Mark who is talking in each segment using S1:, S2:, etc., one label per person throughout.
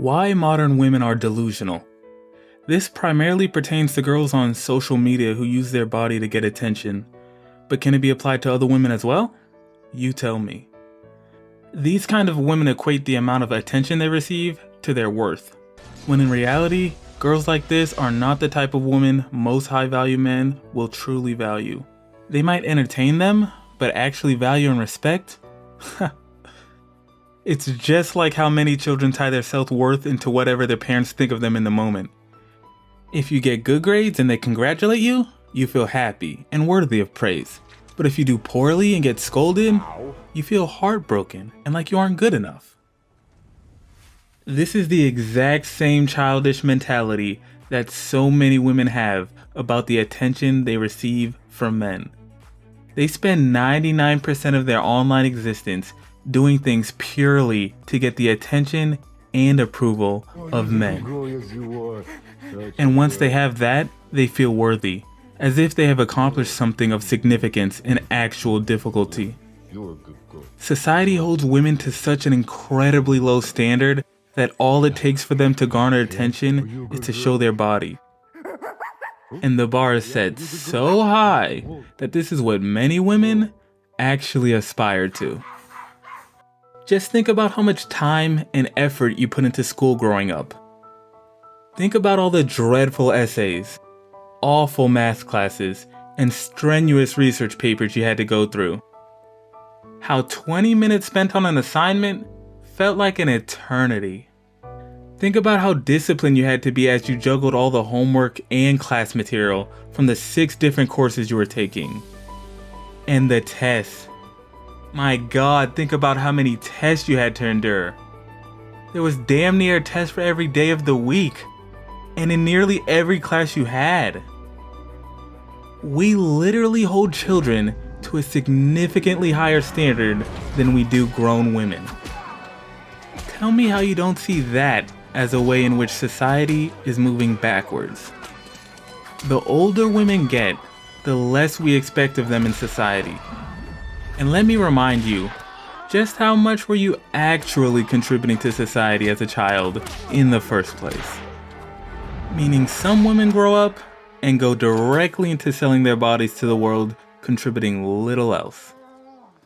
S1: Why modern women are delusional. This primarily pertains to girls on social media who use their body to get attention. But can it be applied to other women as well? You tell me. These kind of women equate the amount of attention they receive to their worth, when in reality, girls like this are not the type of woman most high-value men will truly value. They might entertain them, but actually value and respect? It's just like how many children tie their self-worth into whatever their parents think of them in the moment. If you get good grades and they congratulate you, you feel happy and worthy of praise. But if you do poorly and get scolded, you feel heartbroken and like you aren't good enough. This is the exact same childish mentality that so many women have about the attention they receive from men. They spend 99% of their online existence doing things purely to get the attention and approval of men. And once they have that, they feel worthy, as if they have accomplished something of significance and actual difficulty. Society holds women to such an incredibly low standard that all it takes for them to garner attention is to show their body. And the bar is set so high that this is what many women actually aspire to. Just think about how much time and effort you put into school growing up. Think about all the dreadful essays, awful math classes, and strenuous research papers you had to go through. How 20 minutes spent on an assignment felt like an eternity. Think about how disciplined you had to be as you juggled all the homework and class material from the 6 different courses you were taking. And the tests. My God, think about how many tests you had to endure. There was damn near a test for every day of the week, and in nearly every class you had. We literally hold children to a significantly higher standard than we do grown women. Tell me how you don't see that as a way in which society is moving backwards. The older women get, the less we expect of them in society. And let me remind you, just how much were you actually contributing to society as a child in the first place? Meaning some women grow up and go directly into selling their bodies to the world, contributing little else.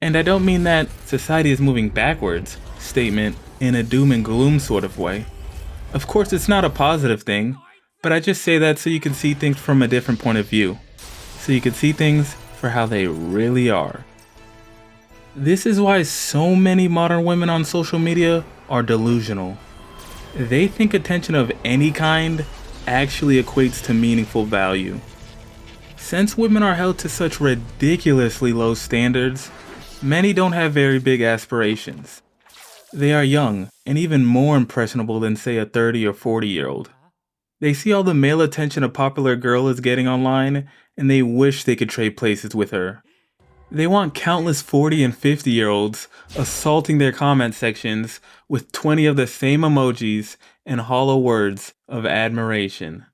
S1: And I don't mean that society is moving backwards statement in a doom and gloom sort of way. Of course it's not a positive thing, but I just say that so you can see things from a different point of view. So you can see things for how they really are. This is why so many modern women on social media are delusional. They think attention of any kind actually equates to meaningful value. Since women are held to such ridiculously low standards, many don't have very big aspirations. They are young and even more impressionable than, say, a 30 or 40-year-old. They see all the male attention a popular girl is getting online, and they wish they could trade places with her. They want countless 40 and 50-year-olds assaulting their comment sections with 20 of the same emojis and hollow words of admiration.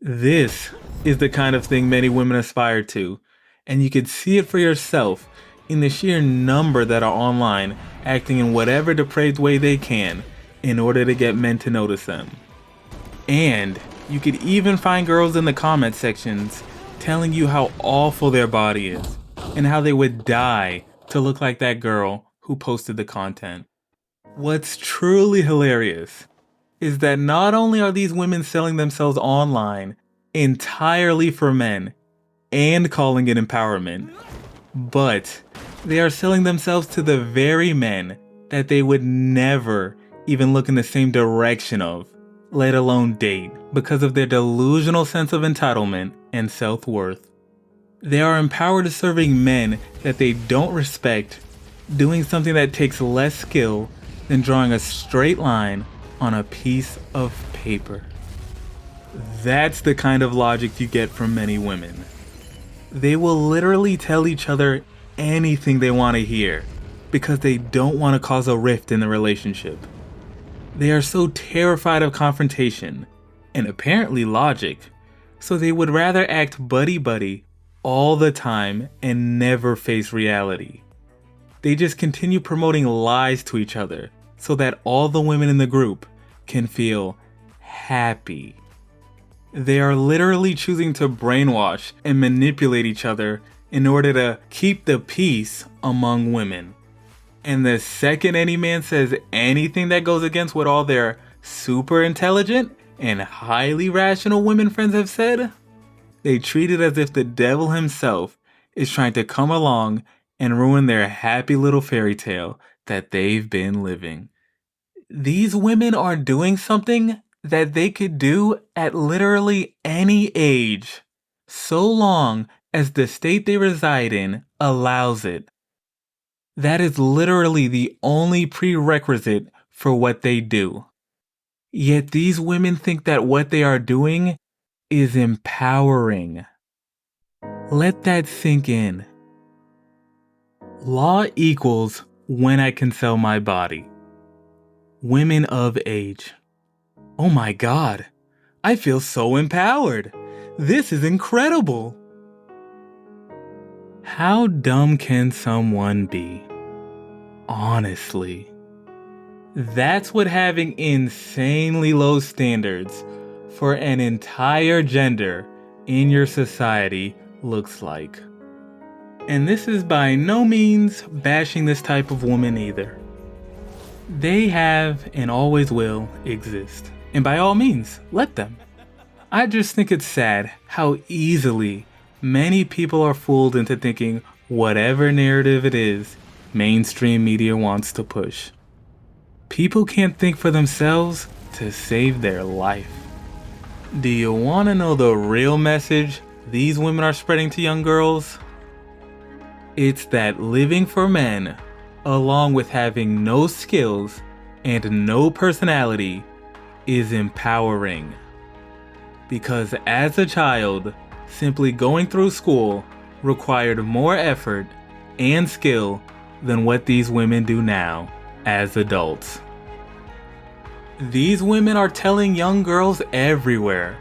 S1: This is the kind of thing many women aspire to, and you can see it for yourself in the sheer number that are online acting in whatever depraved way they can in order to get men to notice them. And you could even find girls in the comment sections telling you how awful their body is and how they would die to look like that girl who posted the content. What's truly hilarious is that not only are these women selling themselves online entirely for men and calling it empowerment, but they are selling themselves to the very men that they would never even look in the same direction of, let alone date, because of their delusional sense of entitlement and self-worth. They are empowered to serving men that they don't respect, doing something that takes less skill than drawing a straight line on a piece of paper. That's the kind of logic you get from many women. They will literally tell each other anything they want to hear because they don't want to cause a rift in the relationship. They are so terrified of confrontation and apparently logic, so they would rather act buddy-buddy all the time and never face reality. They just continue promoting lies to each other so that all the women in the group can feel happy. They are literally choosing to brainwash and manipulate each other in order to keep the peace among women. And the second any man says anything that goes against what all their super intelligent and highly rational women friends have said, they treat it as if the devil himself is trying to come along and ruin their happy little fairy tale that they've been living. These women are doing something that they could do at literally any age, so long as the state they reside in allows it. That is literally the only prerequisite for what they do. Yet these women think that what they are doing is empowering. Let that sink in. Law equals when I can sell my body. Women of age. Oh my God, I feel so empowered. This is incredible. How dumb can someone be? Honestly. That's what having insanely low standards for an entire gender in your society looks like. And this is by no means bashing this type of woman either. They have and always will exist. And by all means, let them. I just think it's sad how easily many people are fooled into thinking whatever narrative it is mainstream media wants to push. People can't think for themselves to save their life. Do you want to know the real message these women are spreading to young girls? It's that living for men, along with having no skills and no personality, is empowering. Because as a child, simply going through school required more effort and skill than what these women do now as adults. These women are telling young girls everywhere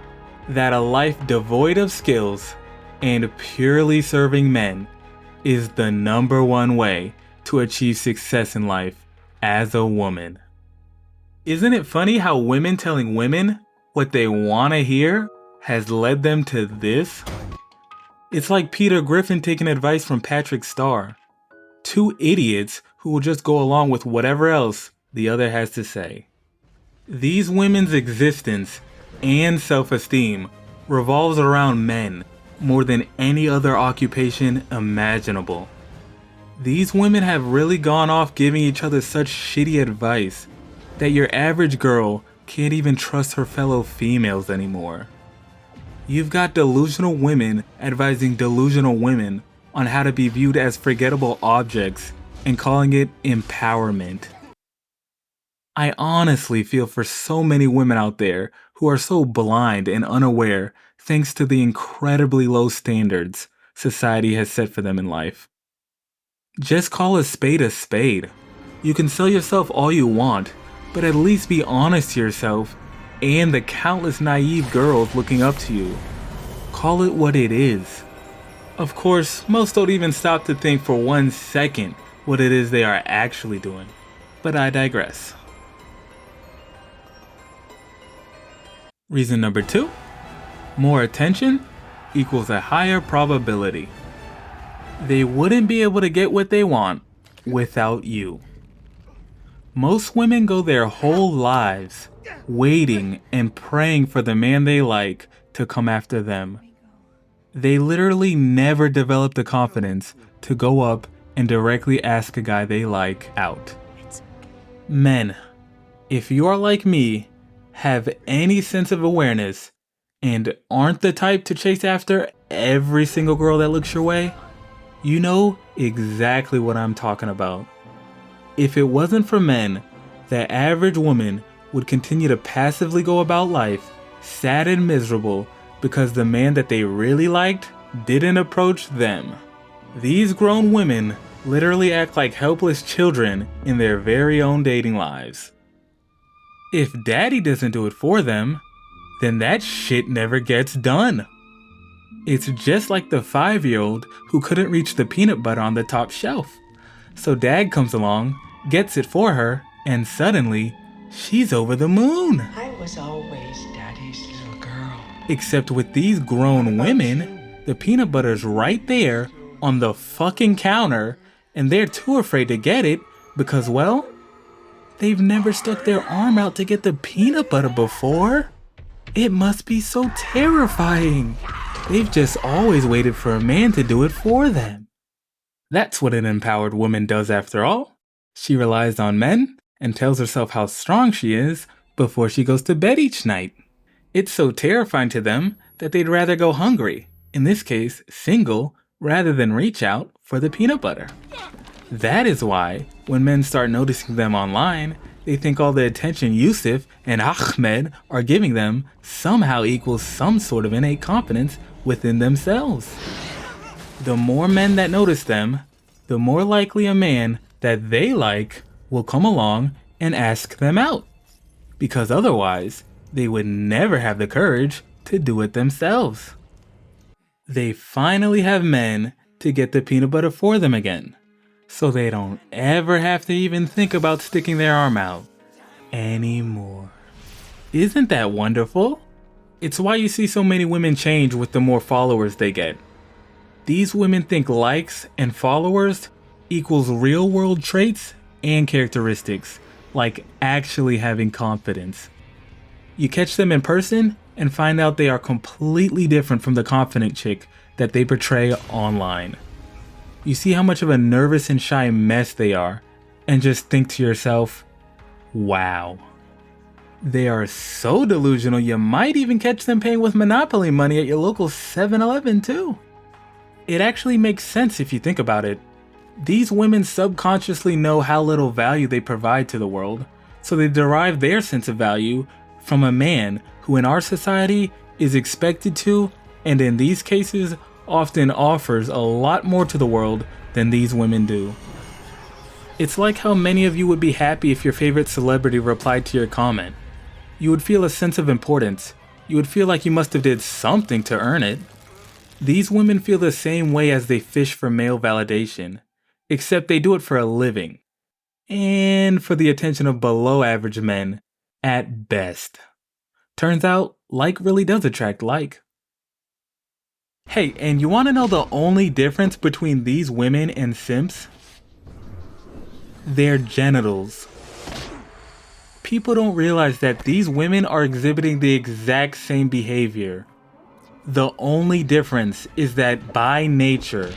S1: that a life devoid of skills and purely serving men is the #1 way to achieve success in life as a woman. Isn't it funny how women telling women what they want to hear has led them to this? It's like Peter Griffin taking advice from Patrick Starr. Two idiots who will just go along with whatever else the other has to say. These women's existence and self-esteem revolves around men more than any other occupation imaginable. These women have really gone off giving each other such shitty advice that your average girl can't even trust her fellow females anymore. You've got delusional women advising delusional women on how to be viewed as forgettable objects and calling it empowerment. I honestly feel for so many women out there who are so blind and unaware thanks to the incredibly low standards society has set for them in life. Just call a spade a spade. You can sell yourself all you want, but at least be honest to yourself and the countless naive girls looking up to you. Call it what it is. Of course, most don't even stop to think for 1 second what it is they are actually doing, but I digress. Reason number 2, more attention equals a higher probability. They wouldn't be able to get what they want without you. Most women go their whole lives waiting and praying for the man they like to come after them. They literally never develop the confidence to go up and directly ask a guy they like out. Men, if you are like me, have any sense of awareness, and aren't the type to chase after every single girl that looks your way, you know exactly what I'm talking about. If it wasn't for men, the average woman would continue to passively go about life, sad and miserable, because the man that they really liked didn't approach them. These grown women literally act like helpless children in their very own dating lives. If daddy doesn't do it for them, then that shit never gets done. It's just like the 5-year-old who couldn't reach the peanut butter on the top shelf. So dad comes along, gets it for her, and suddenly, She's over the moon.
S2: I was always Daddy's little girl.
S1: Except with these grown women, the peanut butter's right there on the fucking counter, and they're too afraid to get it because, well, they've never stuck their arm out to get the peanut butter before. It must be so terrifying. They've just always waited for a man to do it for them. That's what an empowered woman does after all. She relies on men and tells herself how strong she is before she goes to bed each night. It's so terrifying to them that they'd rather go hungry, in this case single, rather than reach out for the peanut butter. That is why, when men start noticing them online, they think all the attention Yusuf and Ahmed are giving them somehow equals some sort of innate confidence within themselves. The more men that notice them, the more likely a man that they like will come along and ask them out. Because otherwise, they would never have the courage to do it themselves. They finally have men to get the peanut butter for them again, so they don't ever have to even think about sticking their arm out anymore. Isn't that wonderful? It's why you see so many women change with the more followers they get. These women think likes and followers equals real world traits and characteristics, like actually having confidence. You catch them in person and find out they are completely different from the confident chick that they portray online. You see how much of a nervous and shy mess they are, and just think to yourself, wow. They are so delusional you might even catch them paying with Monopoly money at your local 7-Eleven too. It actually makes sense if you think about it. These women subconsciously know how little value they provide to the world, so they derive their sense of value from a man who in our society is expected to, and in these cases, often offers a lot more to the world than these women do. It's like how many of you would be happy if your favorite celebrity replied to your comment. You would feel a sense of importance. You would feel like you must have did something to earn it. These women feel the same way as they fish for male validation, except they do it for a living, and for the attention of below average men at best. Turns out, like really does attract like. Hey, and you want to know the only difference between these women and simps? Their genitals. People don't realize that these women are exhibiting the exact same behavior. The only difference is that by nature,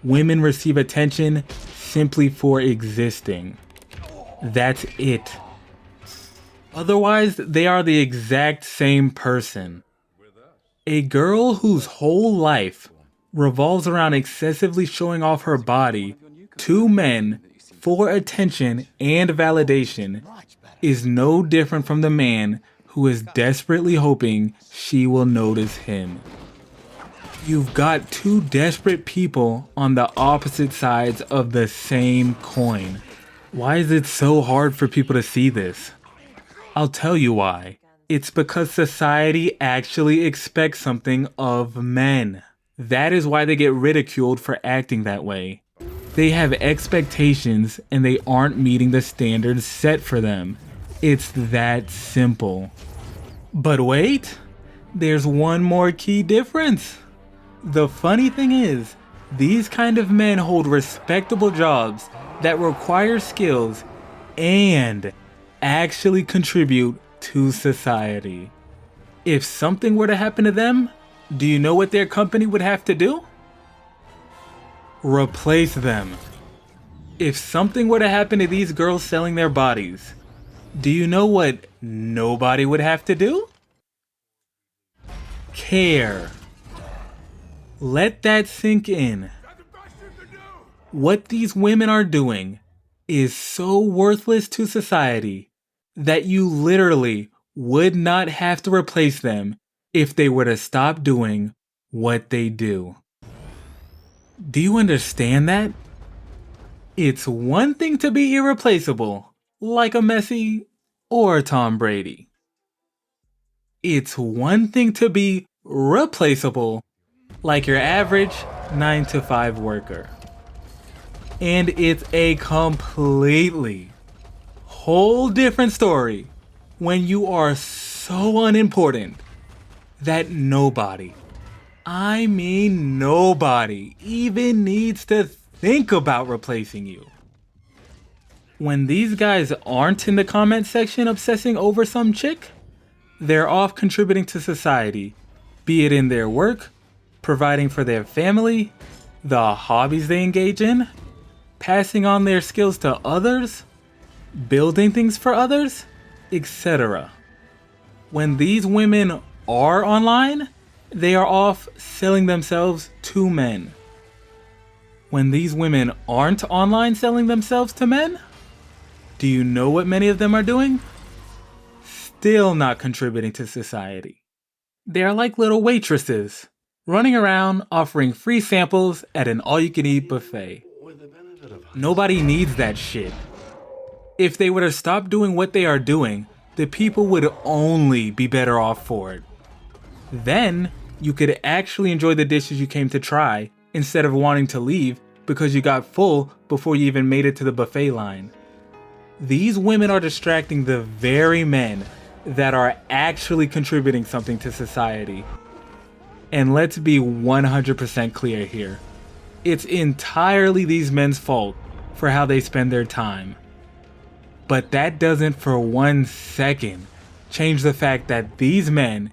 S1: women receive attention simply for existing. That's it. Otherwise, they are the exact same person. A girl whose whole life revolves around excessively showing off her body to men for attention and validation is no different from the man who is desperately hoping she will notice him. You've got two desperate people on the opposite sides of the same coin. Why is it so hard for people to see this? I'll tell you why. It's because society actually expects something of men. That is why they get ridiculed for acting that way. They have expectations and they aren't meeting the standards set for them. It's that simple. But wait, there's one more key difference. The funny thing is, these kind of men hold respectable jobs that require skills and actually contribute to society. If something were to happen to them, do you know what their company would have to do? Replace them. If something were to happen to these girls selling their bodies, do you know what nobody would have to do? Care. Let that sink in. What these women are doing is so worthless to society that you literally would not have to replace them if they were to stop doing what they do. Do you understand that? It's one thing to be irreplaceable, like a Messi or a Tom Brady. It's one thing to be replaceable, like your average 9-to-5 worker. And it's a completely whole different story when you are so unimportant that nobody, I mean nobody, even needs to think about replacing you. When these guys aren't in the comment section obsessing over some chick, they're off contributing to society, be it in their work, providing for their family, the hobbies they engage in, passing on their skills to others, building things for others, etc. When these women are online, they are off selling themselves to men. When these women aren't online selling themselves to men, do you know what many of them are doing? Still not contributing to society. They are like little waitresses, running around offering free samples at an all-you-can-eat buffet. Nobody needs that shit. If they were to stop doing what they are doing, the people would only be better off for it. Then, you could actually enjoy the dishes you came to try instead of wanting to leave because you got full before you even made it to the buffet line. These women are distracting the very men that are actually contributing something to society. And let's be 100% clear here. It's entirely these men's fault for how they spend their time. But that doesn't for 1 second change the fact that these men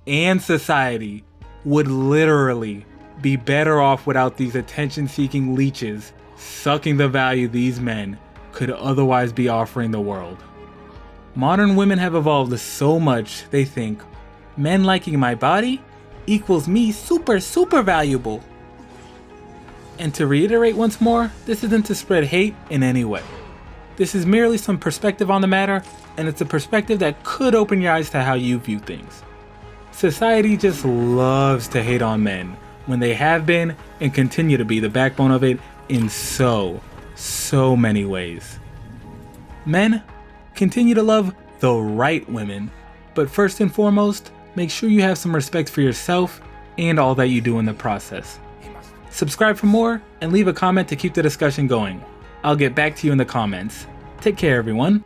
S1: and society would literally be better off without these attention-seeking leeches sucking the value these men could otherwise be offering the world. Modern women have evolved so much they think, men liking my body equals me super valuable. And to reiterate once more, this isn't to spread hate in any way. This is merely some perspective on the matter, and it's a perspective that could open your eyes to how you view things. Society just loves to hate on men when they have been and continue to be the backbone of it in so many ways. Men, continue to love the right women, but first and foremost, make sure you have some respect for yourself and all that you do in the process. Subscribe for more and leave a comment to keep the discussion going. I'll get back to you in the comments. Take care, everyone.